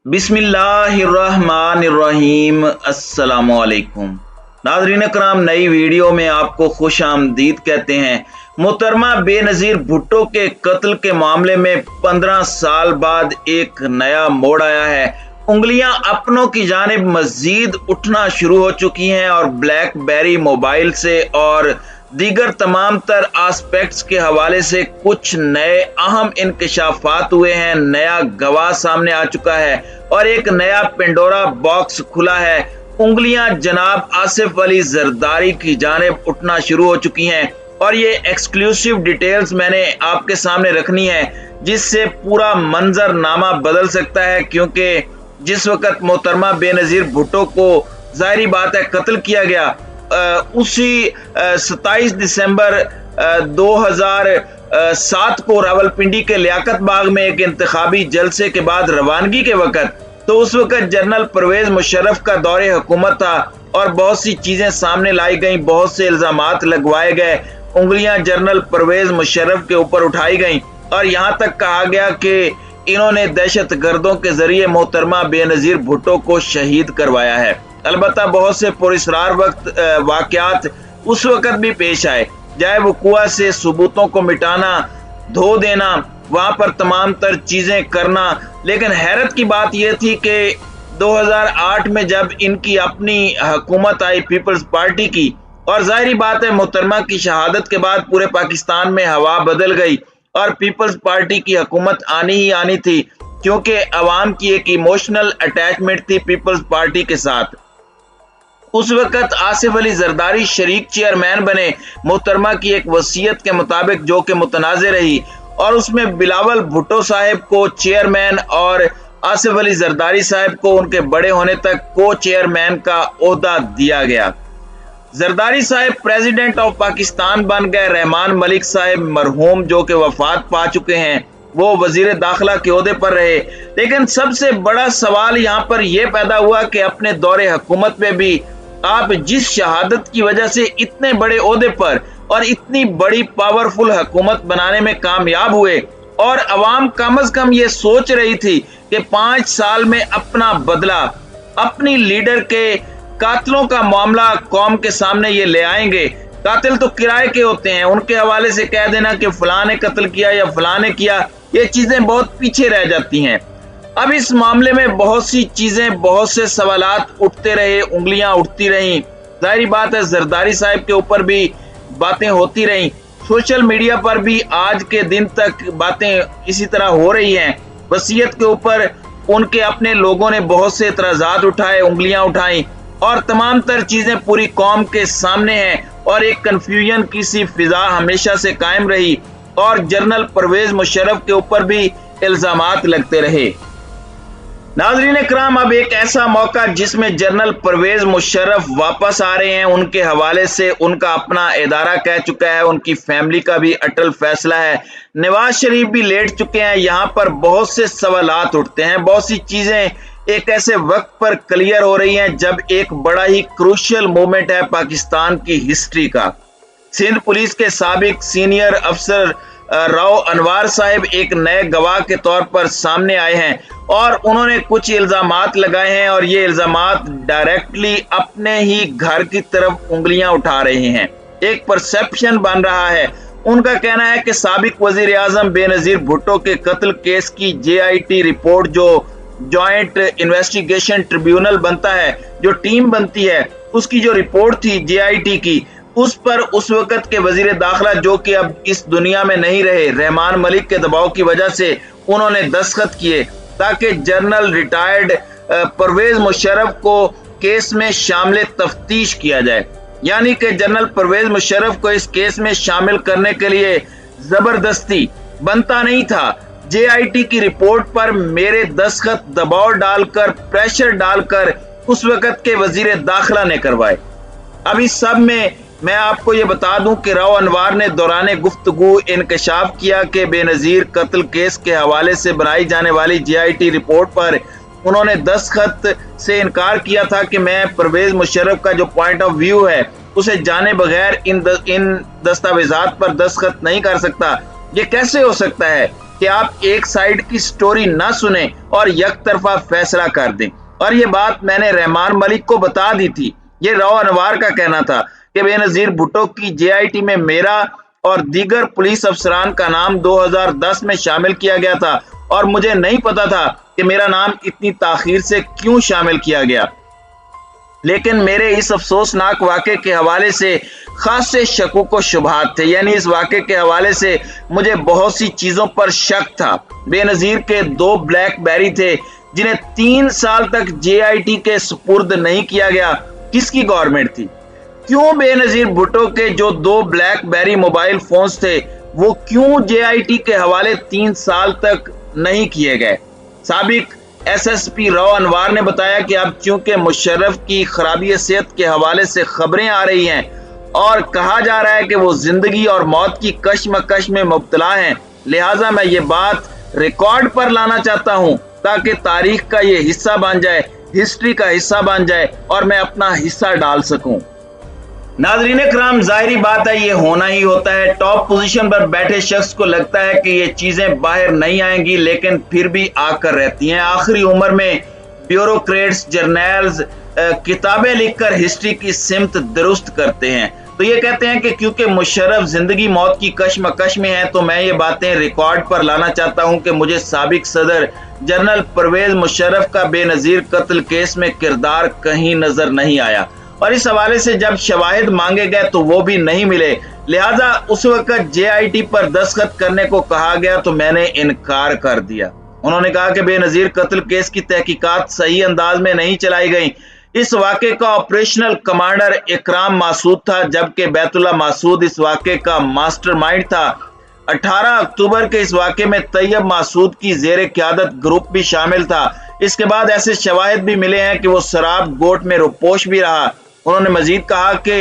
बिस्मिल्लाहिर्रहमानिर्रहीम। अस्सलामुअलैकुम नाज़रीन कराम, नई वीडियो में आपको खुश आमदीद कहते हैं। मोहतरमा बेनज़ीर भुट्टो के कत्ल के मामले में 15 साल बाद एक नया मोड़ आया है। उंगलियां अपनों की जानिब मजीद उठना शुरू हो चुकी हैं और ब्लैकबेरी मोबाइल से और दीगर तमाम तर आस्पेक्ट्स के हवाले से कुछ नए अहम इंकशाफात हुए हैं। नया गवाह सामने आ चुका है और एक नया पेंडोरा बॉक्स खुला है। उंगलियां जनाब आसिफ अली जरदारी की जानिब उठना शुरू हो चुकी हैं और ये एक्सक्लूसिव डिटेल्स मैंने आपके सामने रखनी है, जिससे पूरा मंजरनामा बदल सकता है। क्योंकि जिस वक्त मोहतरमा बेनज़ीर भुट्टो को जाहिर बात है कत्ल किया गया, उसी 27 दिसंबर 2007 को रावलपिंडी के लियाकत बाग में एक इंतखाबी जलसे के बाद रवानगी के वक्त, तो उस वक्त जनरल परवेज मुशर्रफ का दौरे हुकूमत था और बहुत सी चीजें सामने लाई गई, बहुत से इल्जामात लगवाए गए, उंगलियां जनरल परवेज मुशर्रफ के ऊपर उठाई गई और यहाँ तक कहा गया कि इन्होंने दहशत गर्दों के जरिए मोहतरमा बेनज़ीर भुट्टो को शहीद करवाया है। अलबत्ता बहुत से पुरस्रार वाकयात उस वक्त भी पेश आए, चाहे वक़ुआ से सबूतों को मिटाना, धो देना, वहां पर तमाम तर चीजें करना। लेकिन हैरत की बात यह थी कि 2008 में जब इनकी अपनी हुकूमत आई पीपल्स पार्टी की, और जाहिर बात है मोहतरमा की शहादत के बाद पूरे पाकिस्तान में हवा बदल गई और पीपल्स पार्टी की हुकूमत आनी ही आनी थी, क्योंकि अवाम की एक इमोशनल अटैचमेंट थी पीपल्स पार्टी के साथ। उस वक्त आसिफ अली जरदारी शरीक चेयरमैन बने मोहतरमा की एक वसीयत के मुताबिक, जो कि मुतनाज़ रही, और उसमें बिलावल भुट्टो साहब को चेयरमैन और आसिफ अली जरदारी साहब को उनके बड़े होने तक को चेयरमैन का ओहदा दिया गया। जरदारी साहब प्रेसिडेंट ऑफ पाकिस्तान बन गए। रहमान मलिक साहब मरहूम, जो कि वफात पा चुके हैं, वो वजीर दाखिला के ओहदे पर रहे। लेकिन सबसे बड़ा सवाल यहाँ पर यह पैदा हुआ कि अपने दौरे हुकूमत में भी आप जिस शहादत की वजह से इतने बड़े ओहदे पर और इतनी बड़ी पावरफुल हुकूमत बनाने में कामयाब हुए, और अवाम कम अज कम ये सोच रही थी कि 5 साल में अपना बदला, अपनी लीडर के कातिलों का मामला कौम के सामने ये ले आएंगे। कातिल तो किराए के होते हैं, उनके हवाले से कह देना कि फलां ने कत्ल किया या फलां ने किया, ये चीजें बहुत पीछे रह जाती हैं। अब इस मामले में बहुत सी चीजें, बहुत से सवालात उठते रहे, उंगलियां उठती रहीं। जाहिर बात है जरदारी साहब के ऊपर भी बातें होती रहीं, सोशल मीडिया पर भी आज के दिन तक बातें इसी तरह हो रही हैं। वसीयत के ऊपर उनके अपने लोगों ने बहुत से एतराजात उठाए, उंगलियां उठाई, और तमाम तर चीजें पूरी कौम के सामने हैं और एक कंफ्यूजन की सी फिजा हमेशा से कायम रही और जनरल परवेज मुशर्रफ के ऊपर भी इल्जामात लगते रहे। नाज़रीन कराम, अब एक ऐसा मौका जिसमें जनरल परवेज मुशर्रफ वापस आ रहे हैं, उनके हवाले से उनका अपना इदारा कह चुका है, उनकी फैमिली का भी अटल फैसला है, नवाज शरीफ भी लेट चुके हैं। यहाँ पर बहुत से सवालात उठते हैं, बहुत सी चीजें एक ऐसे वक्त पर क्लियर हो रही हैं जब एक बड़ा ही क्रूशियल मोमेंट है पाकिस्तान की हिस्ट्री का। सिंध पुलिस के साबिक सीनियर अफसर राव अनवार साहब एक नए गवाह के तौर पर सामने आए हैं और उन्होंने कुछ इल्जामात लगाए हैं और ये इल्जामात डायरेक्टली अपने ही घर की तरफ उंगलियां उठा रहे हैं। एक परसेप्शन बन रहा है। उनका कहना है कि साबिक वजीर आजम बेनज़ीर भुट्टो के कत्ल केस की JIT रिपोर्ट, जो जॉइंट इन्वेस्टिगेशन ट्रिब्यूनल बनता है, जो टीम बनती है, उसकी जो रिपोर्ट थी JIT की, उस पर उस वक्त के वजीर दाखिला, जो कि अब इस दुनिया में नहीं रहे, रहमान मलिक के दबाव की वजह से उन्होंने दस्तखत किए ताकि जनरल रिटायर्ड परवेज मुशर्रफ को केस में शामिल तफ्तीश किया जाए। यानी कि जनरल परवेज मुशर्रफ को इस केस में शामिल करने के लिए जबरदस्ती बनता नहीं था। JIT की रिपोर्ट पर मेरे दस्तखत दबाव डालकर, प्रेशर डालकर उस वक्त के वजीर दाखिला ने करवाए। अब इस सब में मैं आपको ये बता दूं कि राव अनवार ने दौरान गुफ्तगू इंकशाफ किया कि बेनज़ीर कत्ल केस के हवाले से बनाई जाने वाली JIT रिपोर्ट पर उन्होंने दस्तखत से इनकार किया था कि मैं परवेज मुशर्रफ का जो पॉइंट ऑफ व्यू है उसे जाने बगैर इन दस्तावेजात पर दस्तखत नहीं कर सकता। ये कैसे हो सकता है? کہ آپ ایک سائیڈ کی سٹوری نہ سنیں اور یک طرفہ فیصلہ کر دیں۔ اور یہ بات میں نے رحمان ملک کو بتا دی تھی۔ یہ رو انوار کا کہنا تھا کہ بے نظیر بھٹو کی جے آئی ٹی میں میرا اور دیگر پولیس افسران کا نام 2010 میں شامل کیا گیا تھا، اور مجھے نہیں پتا تھا کہ میرا نام اتنی تاخیر سے کیوں شامل کیا گیا۔ لیکن میرے اس افسوسناک واقعے کے حوالے سے خاصے شکوک و شبہات تھے، یعنی اس واقعے کے حوالے سے مجھے بہت سی چیزوں پر شک تھا۔ بے نظیر کے 2 بلیک بیری تھے جنہیں 3 سال تک جے آئی ٹی کے سپرد نہیں کیا گیا۔ کس کی گورنمنٹ تھی؟ کیوں بے نظیر بھٹو کے جو 2 بلیک بیری موبائل فونز تھے وہ کیوں جے آئی ٹی کے حوالے 3 سال تک نہیں کیے گئے؟ سابق ایس ایس پی رو انوار نے بتایا کہ اب چونکہ مشرف کی خرابی صحت کے حوالے سے خبریں آ رہی ہیں اور کہا جا رہا ہے کہ وہ زندگی اور موت کی کشمکش میں مبتلا ہیں، لہٰذا میں یہ بات ریکارڈ پر لانا چاہتا ہوں تاکہ تاریخ کا یہ حصہ بن جائے، ہسٹری کا حصہ بن جائے اور میں اپنا حصہ ڈال سکوں۔ ناظرین کرام، ظاہری بات ہے یہ ہونا ہی ہوتا ہے۔ ٹاپ پوزیشن پر بیٹھے شخص کو لگتا ہے کہ یہ چیزیں باہر نہیں آئیں گی، لیکن پھر بھی آ کر رہتی ہیں۔ آخری عمر میں بیوروکریٹس، جرنیلز کتابیں لکھ کر ہسٹری کی سمت درست کرتے ہیں۔ تو یہ کہتے ہیں کہ کیونکہ مشرف زندگی موت کی کشمکش میں ہیں تو میں یہ باتیں ریکارڈ پر لانا چاہتا ہوں کہ مجھے سابق صدر جنرل پرویز مشرف کا بے نظیر قتل کیس میں کردار کہیں نظر نہیں آیا، اور اس حوالے سے جب شواہد مانگے گئے تو وہ بھی نہیں ملے، لہٰذا اس وقت جے آئی ٹی پر دستخط کرنے کو کہا گیا تو میں نے انکار کر دیا۔ انہوں نے کہا کہ بے نظیر قتل کیس کی تحقیقات صحیح انداز میں نہیں چلائی گئیں۔ اس واقعے کا آپریشنل کمانڈر اکرام مسعود تھا، جبکہ بیت اللہ مسعود اس واقعے کا ماسٹر مائنڈ تھا۔ 18 اکتوبر کے اس واقعے میں طیب مسعود کی زیر قیادت گروپ بھی شامل تھا۔ اس کے بعد ایسے شواہد بھی ملے ہیں کہ وہ سراب گوٹ میں روپوش بھی رہا۔ انہوں نے مزید کہا کہ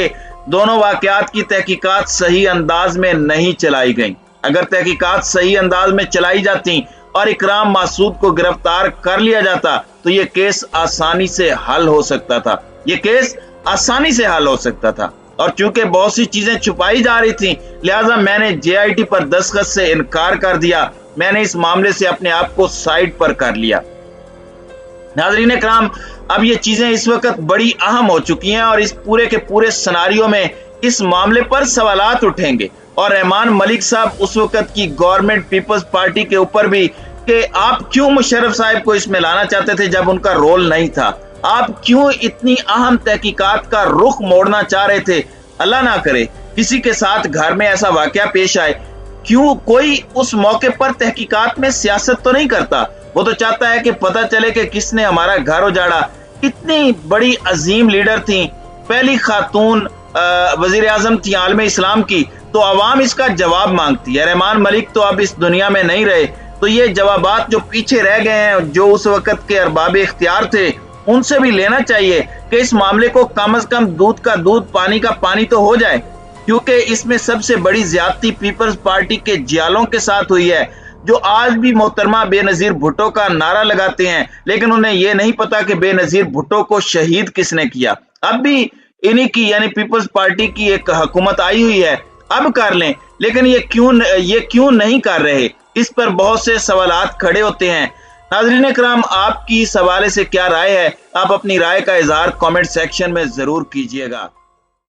دونوں واقعات کی تحقیقات صحیح انداز میں نہیں چلائی گئیں۔ اگر تحقیقات صحیح انداز میں چلائی جاتی اور اکرام مسعود کو گرفتار کر لیا جاتا تو یہ کیس آسانی سے حل ہو سکتا تھا، یہ کیس آسانی سے حل ہو سکتا تھا۔ اور چونکہ بہت سی چیزیں چھپائی جا رہی تھیں لہٰذا میں نے جے آئی ٹی پر دستخط سے انکار کر دیا۔ میں نے اس معاملے سے اپنے آپ کو سائڈ پر کر لیا۔ ناظرین کرام، اب یہ چیزیں اس وقت بڑی اہم ہو چکی ہیں اور اس پورے کے پورے سناریو میں اس معاملے پر سوالات اٹھیں گے، اور رحمان ملک صاحب اس وقت کی گورنمنٹ پیپلز پارٹی کے اوپر بھی کہ آپ کیوں مشرف صاحب کو اس میں لانا چاہتے تھے جب ان کا رول نہیں تھا، آپ کیوں اتنی اہم تحقیقات کا رخ موڑنا چاہ رہے تھے۔ اللہ نہ کرے کسی کے ساتھ گھر میں ایسا واقعہ پیش آئے، کیوں کوئی اس موقع پر تحقیقات میں سیاست تو نہیں کرتا، وہ تو چاہتا ہے کہ پتہ چلے کہ کس نے ہمارا گھر اجاڑا۔ اتنی بڑی عظیم لیڈر تھیں، پہلی خاتون وزیر اعظم تھی عالم اسلام کی، تو عوام اس کا جواب مانگتی ہے۔ رحمان ملک تو اب اس دنیا میں نہیں رہے، تو یہ جوابات جو پیچھے رہ گئے ہیں، جو اس وقت کے ارباب اختیار تھے، ان سے بھی لینا چاہیے کہ اس معاملے کو کم از کم دودھ کا دودھ پانی کا پانی تو ہو جائے، کیونکہ اس میں سب سے بڑی زیادتی پیپلز پارٹی کے جیالوں کے ساتھ ہوئی ہے، جو آج بھی محترمہ بے نظیر بھٹو کا نعرہ لگاتے ہیں، لیکن انہیں یہ نہیں پتا کہ بے نظیر بھٹو کو شہید کس نے کیا۔ اب بھی انہی کی یعنی پیپلز پارٹی کی ایک حکومت آئی ہوئی ہے، اب کر لیں، لیکن یہ کیوں نہیں کر رہے، اس پر بہت سے سوالات کھڑے ہوتے ہیں۔ ناظرین کرام، آپ کی اس حوالے سے کیا رائے ہے؟ آپ اپنی رائے کا اظہار کامنٹ سیکشن میں ضرور کیجیے گا۔